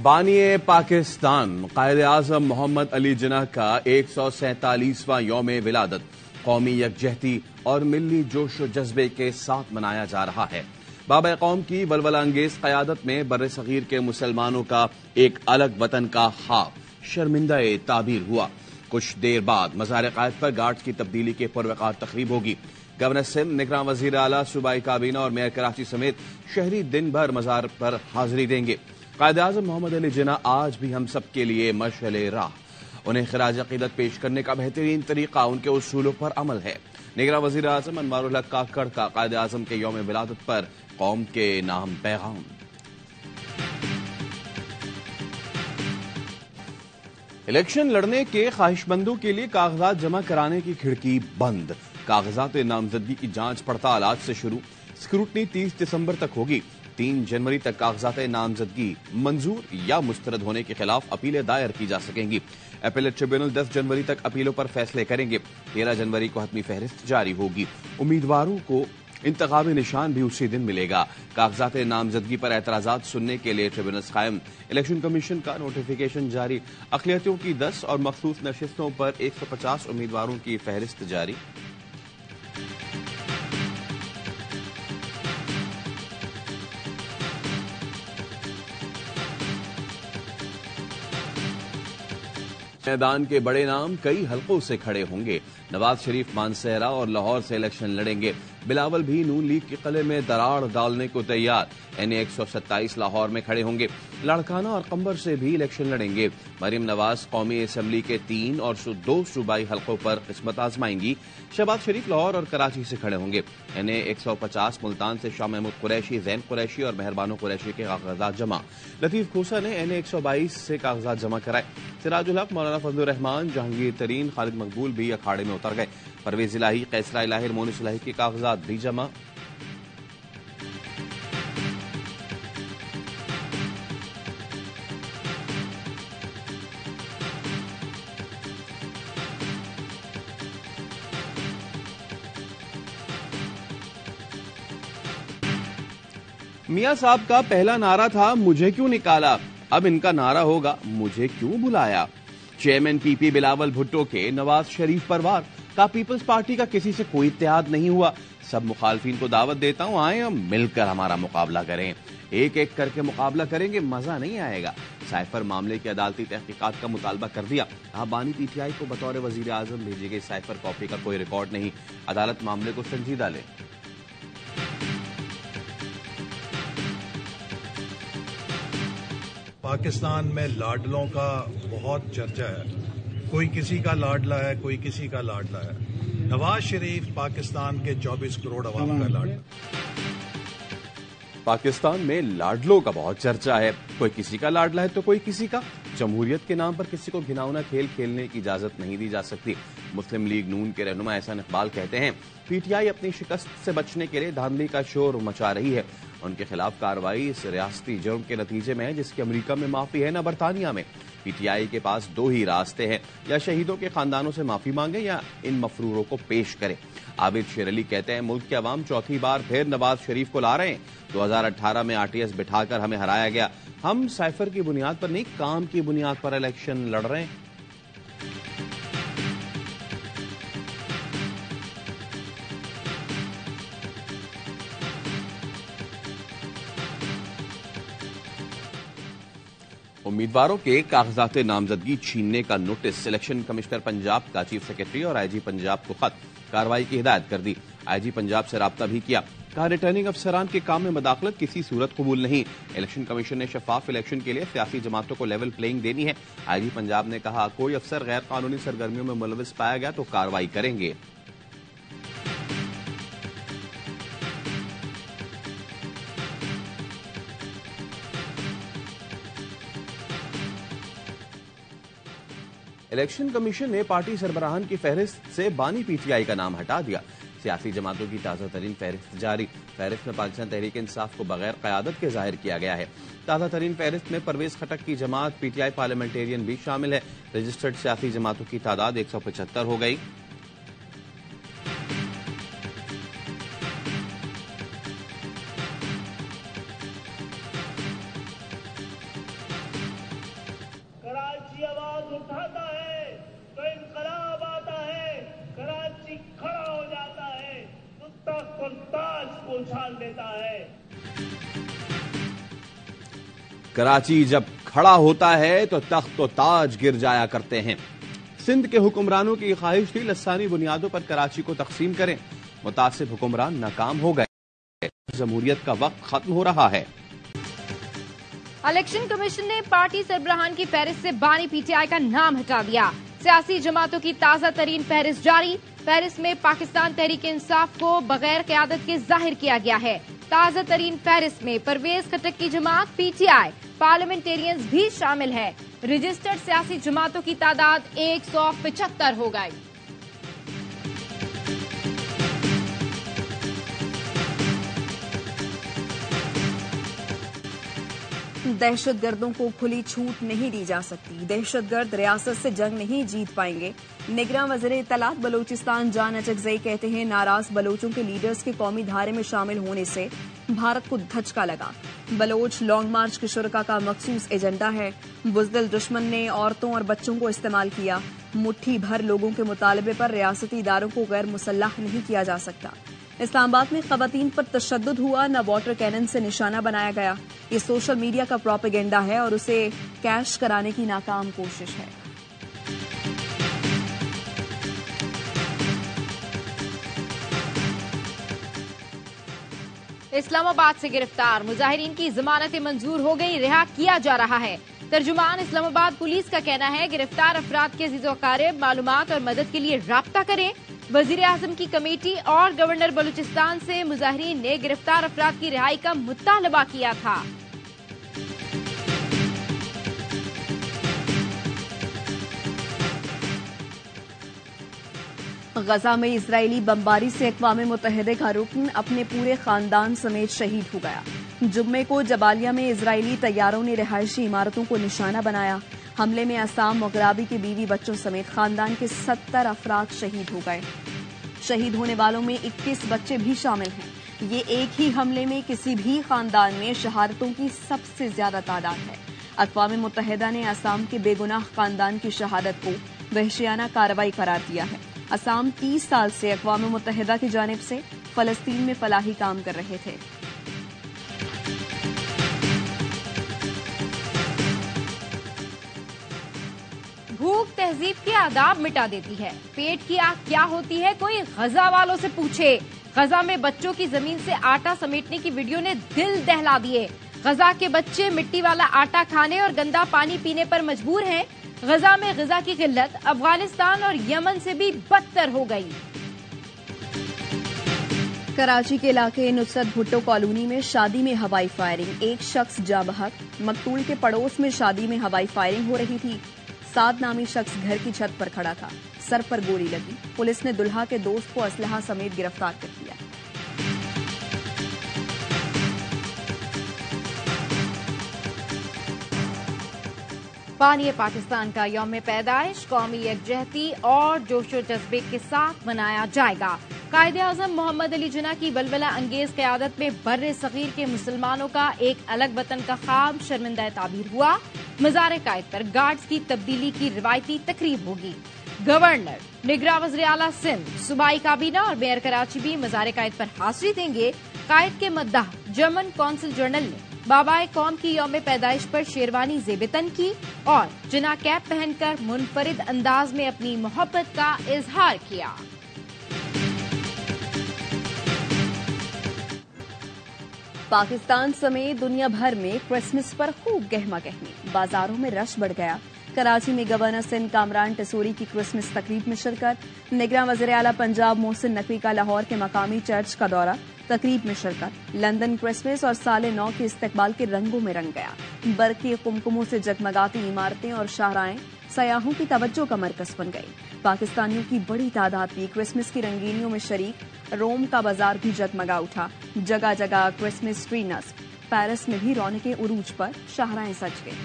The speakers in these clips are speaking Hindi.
बानिए पाकिस्तान कायद-ए-आज़म मोहम्मद अली जिन्ना का 147वां यौम विलादत कौमी यकजहती और मिली जोश व जज्बे के साथ मनाया जा रहा है। बाबा कौम की वलवला अंगेज क़यादत में बर्रे सगीर के मुसलमानों का एक अलग वतन का ख्वाब शर्मिंदा-ए ताबीर हुआ। कुछ देर बाद मज़ार क़ायद पर गार्ड्स की तब्दीली के पुरवकार तकरीब होगी। गवर्नर सिंध, निगरान वज़ीर आला, सूबाई काबीना और मेयर कराची समेत शहरी दिन भर मज़ार पर हाजिरी देंगे। कायद-ए-आज़म मोहम्मद अली जिन्ना आज भी हम सब के लिए मशअल-ए राह। उन्हें खिराज अक़ीदत पेश करने का बेहतरीन तरीका उनके उसूलों पर अमल है। निगरान वज़ीर आज़म अनवारुल हक काकड़ का कायद-ए-आज़म के यौम विलादत पर कौम के नाम पैगाम। इलेक्शन लड़ने के ख्वाहिशमंदों के लिए कागजात जमा कराने की खिड़की बंद। कागजात नामजदगी की जांच पड़ताल आज से शुरू। स्क्रूटनी 30 दिसंबर तक होगी। 3 जनवरी तक कागजात नामजदगी मंजूर या मुस्तरद होने के खिलाफ अपीलें दायर की जा सकेंगी। अपीलेट ट्रिब्यूनल 10 जनवरी तक अपीलों पर फैसले करेंगे। 13 जनवरी को हतमी फहरिस्त जारी होगी। उम्मीदवारों को इंतखाबी निशान भी उसी दिन मिलेगा। कागजात नामजदगी पर एतराजात सुनने के लिए ट्रिब्यूनल्स कायम। इलेक्शन कमीशन का नोटिफिकेशन जारी। अक़लियतों की 10 और मखसूस नशिस्तों पर 150 उम्मीदवारों की फहरिस्त जारी। मैदान के बड़े नाम कई हलकों से खड़े होंगे। नवाज शरीफ मानसहरा और लाहौर से इलेक्शन लड़ेंगे। बिलावल भी नून लीग के किले में दरार डालने को तैयार। NA 127 लाहौर में खड़े होंगे। लाड़काना और कंबर से भी इलेक्शन लड़ेंगे। मरीम नवाज कौमी असम्बली के 3 और 2 सूबाई हलकों पर किस्मत आजमाएंगी। शहबाज शरीफ लाहौर और कराची से खड़े होंगे। NA 150 मुल्तान से शाह महमूद कुरैशी, जैन कुरैशी और मेहरबानो कुरैशी के कागजात जमा। लतीफ खोसा ने NA 122 से कागजात जमा कराए। सिराजुल हक, मौलाना फजलुर रहमान, जहांगीर तरीन, खालिद मकबूल भी अखाड़े में उतर गए। परवेज इलाही, कैसरा इलाही, मोनिस इलाही के कागजात भी जमा। मियां साहब का पहला नारा था मुझे क्यों निकाला, अब इनका नारा होगा मुझे क्यों बुलाया। चेयरमैन PP बिलावल भुट्टो के नवाज शरीफ पर वार। का पीपल्स पार्टी का किसी से कोई इत्तेहाद नहीं हुआ। सब मुखालफिन को दावत देता हूं, आए हम मिलकर हमारा मुकाबला करें। एक एक करके मुकाबला करेंगे, मजा नहीं आएगा। साइफर मामले की अदालती तहकीकात का मुतालबा कर दिया। कहा बानी PTI को बतौर वजीर आजम भेजी गई साइफर कॉपी का कोई रिकॉर्ड नहीं। अदालत मामले को संजीदा ले। पाकिस्तान में लाडलों का बहुत चर्चा है। कोई किसी का लाडला है, कोई किसी का लाडला है। नवाज शरीफ पाकिस्तान के 24 करोड़ अवाम का लाडला। पाकिस्तान में लाडलों का बहुत चर्चा है। कोई किसी का लाडला है तो कोई किसी का। जमहूरियत के नाम पर किसी को घिनौना खेल खेलने की इजाजत नहीं दी जा सकती। मुस्लिम लीग नून के रहनुमा एहसान इकबाल कहते हैं PTI अपनी शिकस्त से बचने के लिए धांधली का शोर मचा रही है। उनके खिलाफ कार्रवाई इस रियासती जुर्म के नतीजे में है जिसकी अमेरिका में माफी है न बरतानिया में। PTI के पास 2 ही रास्ते हैं, या शहीदों के खानदानों से माफी मांगे या इन मफरूरों को पेश करें। आबिद शेर अली कहते हैं मुल्क के अवाम चौथी बार फिर नवाज शरीफ को ला रहे हैं। 2018 में RTS बिठाकर हमें हराया गया। हम साइफर की बुनियाद पर नहीं, काम की बुनियाद पर इलेक्शन लड़ रहे हैं। उम्मीदवारों के कागजात नामजदगी छीनने का नोटिस इलेक्शन कमिश्नर पंजाब का चीफ सेक्रेटरी और IG पंजाब को खत। कार्रवाई की हिदायत कर दी। IG पंजाब से राब्ता भी किया। कहा रिटर्निंग अफसरान के काम में मदाखलत किसी सूरत कबूल नहीं। इलेक्शन कमीशन ने शफाफ इलेक्शन के लिए सियासी जमातों को लेवल प्लेइंग देनी है। IG पंजाब ने कहा कोई अफसर गैर कानूनी सरगर्मियों में मुलविस पाया गया तो कार्रवाई करेंगे। इलेक्शन कमीशन ने पार्टी सरबराहान की फहरिस्त से बानी PTI का नाम हटा दिया। सियासी जमातों की ताज़ा तरीन फहरिस्त जारी। फहरिस्त में पाकिस्तान तहरीक इंसाफ को बगैर क़यादत के जाहिर किया गया है। ताज़ा तरीन फहरिस्त में परवेज खटक की जमात PTI पार्लियामेंटेरियन भी शामिल है। रजिस्टर्ड सियासी जमातों की तादाद 175 हो गई। लेता है। कराची जब खड़ा होता है तो तख्त व ताज गिर जाया करते हैं। सिंध के हुक्मरानों की ख्वाहिश थी लसानी बुनियादों पर कराची को तकसीम करें। मुतासिब हुक्मरान नाकाम हो गए। जमहूरियत का वक्त खत्म हो रहा है। इलेक्शन कमीशन ने पार्टी सरबराहान की फहरिस्त से बानी पीटीआई का नाम हटा दिया। सियासी जमातों की ताजा तरीन फहरिस्त जारी। फहरिस्त में पाकिस्तान तहरीक इंसाफ को बगैर क़यादत के जाहिर किया गया है। ताजा तरीन फहरिस्त में परवेज खटक की जमात, पीटीआई, पार्लियामेंटेरियंस भी शामिल है। रजिस्टर्ड सियासी जमातों की तादाद 175 हो गई। दहशतगर्दों को खुली छूट नहीं दी जा सकती। दहशतगर्द रियासत से जंग नहीं जीत पाएंगे। निगरान वज़ीर इत्तलात बलूचिस्तान जान अचकज़ई कहते हैं, नाराज बलोचों के लीडर्स के कौमी धारे में शामिल होने से भारत को धचका लगा। बलोच लॉन्ग मार्च के शुरका का मखसूस एजेंडा है। बुज़दिल दुश्मन ने औरतों और बच्चों को इस्तेमाल किया। मुट्ठी भर लोगों के मुतालबे पर रियासती इदारों को गैर मुसल्लह नहीं किया जा सकता। इस्लामाबाद में खवातीन पर तशद्दुद हुआ, न वाटर कैनन से निशाना बनाया गया। ये सोशल मीडिया का प्रोपेगेंडा है और उसे कैश कराने की नाकाम कोशिश है। इस्लामाबाद से गिरफ्तार मुजाहिरीन की जमानतें मंजूर हो गई, रिहा किया जा रहा है। तर्जुमान इस्लामाबाद पुलिस का कहना है, गिरफ्तार अफराद के अजीज़ व अकारिब मालूमात और मदद के लिए राब्ता करें। वजीर आजम की कमेटी और गवर्नर बलूचिस्तान से मुजाहिरीन ने गिरफ्तार अफराद की रिहाई का मुतालबा किया था। गजा में इजरायली बमबारी से अक़वाम मुत्तहिदा का रुकन अपने पूरे खानदान समेत शहीद हो गया। जुम्मे को जबालिया में इजरायली तैयारों ने रिहायशी इमारतों को निशाना बनाया। हमले में असाम मुगराबी के बीवी बच्चों समेत खानदान के 70 अफराद शहीद हो गए। शहीद होने वालों में 21 बच्चे भी शामिल हैं। ये एक ही हमले में किसी भी खानदान में शहादतों की सबसे ज्यादा तादाद है। अक़वाम मुत्तहिदा ने असाम के बेगुनाह खानदान की शहादत को वहशियाना कार्रवाई करार दिया है। असाम 30 साल से अक़वाम मुत्तहिदा की जानिब से फलस्तीन में फलाही काम कर रहे थे। भूख तहजीब के आदाब मिटा देती है। पेट की आग क्या होती है, कोई गजा वालों से पूछे। गजा में बच्चों की जमीन से आटा समेटने की वीडियो ने दिल दहला दिए। गजा के बच्चे मिट्टी वाला आटा खाने और गंदा पानी पीने पर मजबूर हैं। गजा में ग़िज़ा की किल्लत अफगानिस्तान और यमन से भी बदतर हो गई। कराची के इलाके नुसरत भुट्टो कॉलोनी में शादी में हवाई फायरिंग, एक शख्स जा बहक। मकतूल के पड़ोस में शादी में हवाई फायरिंग हो रही थी। 7 नामी शख्स घर की छत पर खड़ा था, सर पर गोली लगी। पुलिस ने दुल्हा के दोस्त को असलहा समेत गिरफ्तार कर लिया। बानी पाकिस्तान का यौम पैदाइश कौमी यकजहती और जोशो जज्बे के साथ मनाया जाएगा। कायदे आज़म मोहम्मद अली जिन्ना की बलबला अंगेज क़यादत में बर्रे सगीर के मुसलमानों का एक अलग वतन का ख्वाब शर्मिंदा ताबीर हुआ। मज़ार कायद पर गार्ड्स की तब्दीली की रिवायती तकरीब होगी। गवर्नर, निगरान वज़ीर आला सिंध, सूबाई काबीना और मेयर कराची भी मज़ार कायद पर हाजिरी देंगे। कायद के मद्दाह जर्मन कौंसिल जर्नल ने बाबाए कौम की यौम पैदाइश पर शेरवानी ज़ेबतन की और जिन्ना कैप पहनकर मुनफरिद अंदाज में अपनी मोहब्बत का इजहार किया। पाकिस्तान समेत दुनिया भर में क्रिसमस पर खूब गहमा गहमी, बाजारों में रश बढ़ गया। कराची में गवर्नर सिंध कामरान टेसूरी की क्रिसमस तकरीब में शिरकत। निगरान वज़ीर आला पंजाब मोहसिन नकवी का लाहौर के मकामी चर्च का दौरा, तकरीब में शिरकत। लंदन क्रिसमस और साल नौ के इस्तकबाल के रंगों में रंग गया। बरकी कुमकुमों से जगमगाती इमारतें और शाहराएं सयाहों की तवज्जो का मरकज बन गई। पाकिस्तानियों की बड़ी तादाद भी क्रिसमस की रंगीनियों में शरीक। रोम का बाजार भी जगमगा उठा, जगह जगह क्रिसमस ट्री नस्ब। पेरिस में भी रौनकें उरूज पर, शाहराएं सज गई।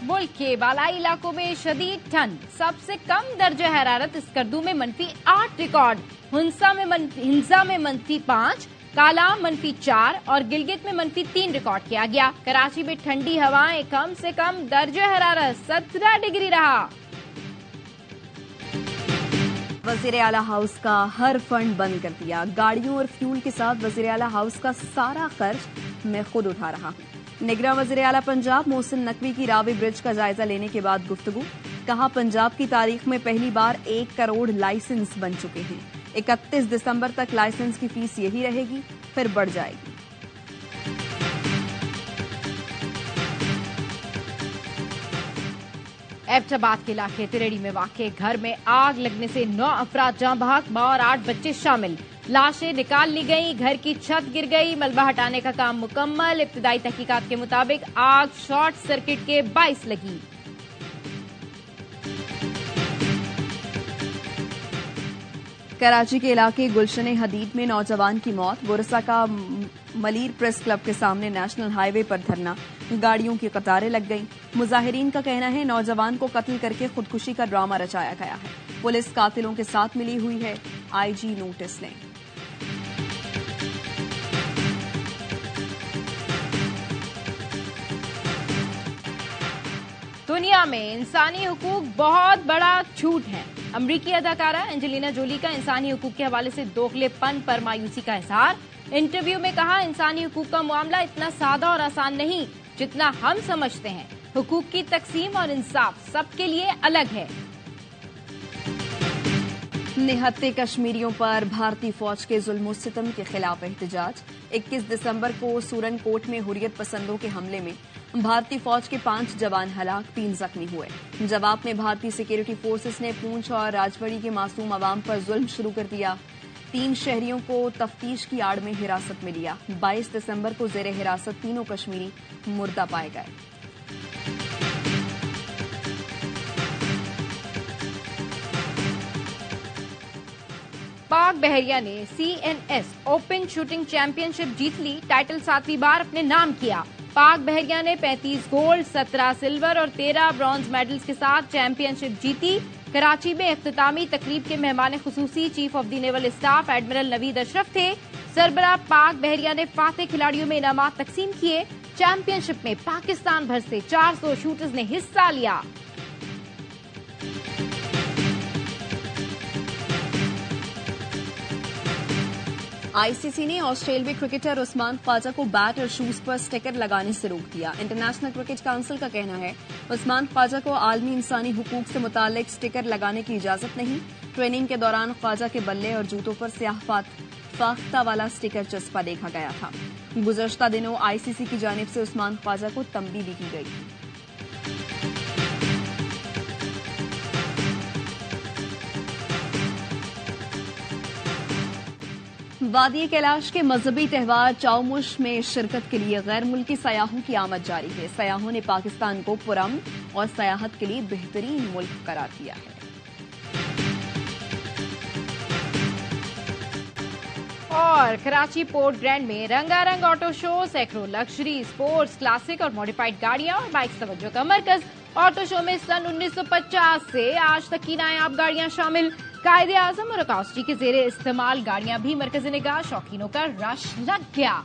मुल्क के बालाई इलाकों में शदीद ठंड, सबसे कम दर्जा हरारत स्कर्दू में -8 रिकॉर्ड, हिंसा में -5, कालाम -4 और गिलगित में -3 रिकॉर्ड किया गया। कराची में ठंडी हवाएं कम से कम दर्जे हरारत 17 डिग्री रहा। वजीर आला हाउस का हर फंड बंद कर दिया। गाड़ियों और फ्यूल के साथ वजीर आला हाउस का सारा खर्च मैं खुद उठा रहा हूं। निगरान वजीर आला पंजाब मोहसिन नकवी की रावी ब्रिज का जायजा लेने के बाद गुफ्तगू। कहा, पंजाब की तारीख में पहली बार 1 करोड़ लाइसेंस बन चुके हैं। 31 दिसंबर तक लाइसेंस की फीस यही रहेगी, फिर बढ़ जाएगी। एबटाबाद के इलाके तिरेड़ी में वाक़े घर में आग लगने से 9 अफराद जाँ बहक और 8 बच्चे शामिल। लाशें निकाल ली गई, घर की छत गिर गई, मलबा हटाने का काम मुकम्मल। इब्तिदाई तहकीकात के मुताबिक आग शॉर्ट सर्किट के बाइस लगी। कराची के इलाके गुलशन हदीद में नौजवान की मौत। बुरसा का मलीर प्रेस क्लब के सामने नेशनल हाईवे पर धरना, गाड़ियों की कतारें लग गईं। मुजाहिरीन का कहना है नौजवान को कत्ल करके खुदकुशी का ड्रामा रचाया गया है। पुलिस कातिलों के साथ मिली हुई है, आईजी नोटिस लें। दुनिया में इंसानी हुकूक बहुत बड़ा झूठ है। अमरीकी अदाकारा एंजेलिना जोली का इंसानी हुकूक के हवाले से दोगलेपन पर मायूसी का इजहार। इंटरव्यू में कहा, इंसानी हुकूक का मामला इतना सादा और आसान नहीं जितना हम समझते हैं। हुकूक की तकसीम और इंसाफ सबके लिए अलग है। निहत्ते कश्मीरियों पर भारतीय फौज के जुल्म सितम के खिलाफ एहतजाज। 21 दिसंबर को सूरनकोट में हुर्रियत पसंदों के हमले में भारतीय फौज के 5 जवान हलाक, 3 जख्मी हुए। जवाब में भारतीय सिक्योरिटी फोर्सेस ने पूंछ और राजबड़ी के मासूम अवाम पर जुल्म शुरू कर दिया। 3 शहरियों को तफ्तीश की आड़ में हिरासत में लिया। 22 दिसंबर को जेर हिरासत तीनों कश्मीरी मुर्दा पाए गए। पाक बहरिया ने CNS ओपन शूटिंग चैंपियनशिप जीत ली। टाइटल 7वीं बार अपने नाम किया। पाक बहरिया ने 35 गोल्ड, 17 सिल्वर और 13 ब्रॉन्ज मेडल्स के साथ चैंपियनशिप जीती। कराची में इख्तितामी तकरीब के मेहमान खुसूसी chief of the naval staff admiral Naveed Ashraf थे। सरबराह पाक बहरिया ने फाते खिलाड़ियों में इनामात तकसीम किए। चैंपियनशिप में पाकिस्तान भर से 400 शूटर्स ने हिस्सा लिया। आईसीसी ने ऑस्ट्रेलियाई क्रिकेटर उस्मान ख्वाजा को बैट और शूज पर स्टिकर लगाने से रोक दिया। इंटरनेशनल क्रिकेट काउंसिल का कहना है उस्मान ख्वाजा को आलमी इंसानी हुकूक से मुताल्लिक स्टिकर लगाने की इजाजत नहीं। ट्रेनिंग के दौरान ख्वाजा के बल्ले और जूतों पर स्याह फाख्ता वाला स्टिकर चस्पा देखा गया था। गुज़श्ता दिनों आईसीसी की जानिब से उस्मान ख्वाजा को तंबीह भी की गई। वादी कैलाश के मजहबी त्यौहार चौमुश में शिरकत के लिए गैर मुल्की सयाहों की आमद जारी है। सयाहों ने पाकिस्तान को पुरअमन और सयाहत के लिए बेहतरीन मुल्क करार दिया है। और कराची पोर्ट ग्रैंड में रंगारंग ऑटो शो, सैकड़ों लग्जरी, स्पोर्ट्स, क्लासिक और मॉडिफाइड गाड़ियां और बाइक्स तवज्जो का मरकज। ऑटो शो में सन 1950 से आज तक की नायाब गाड़ियां शामिल। कायदे आजम और अकाउस्टी के जेरे इस्तेमाल गाड़ियां भी मरकज़ निगाह, शौकीनों का रश लग गया।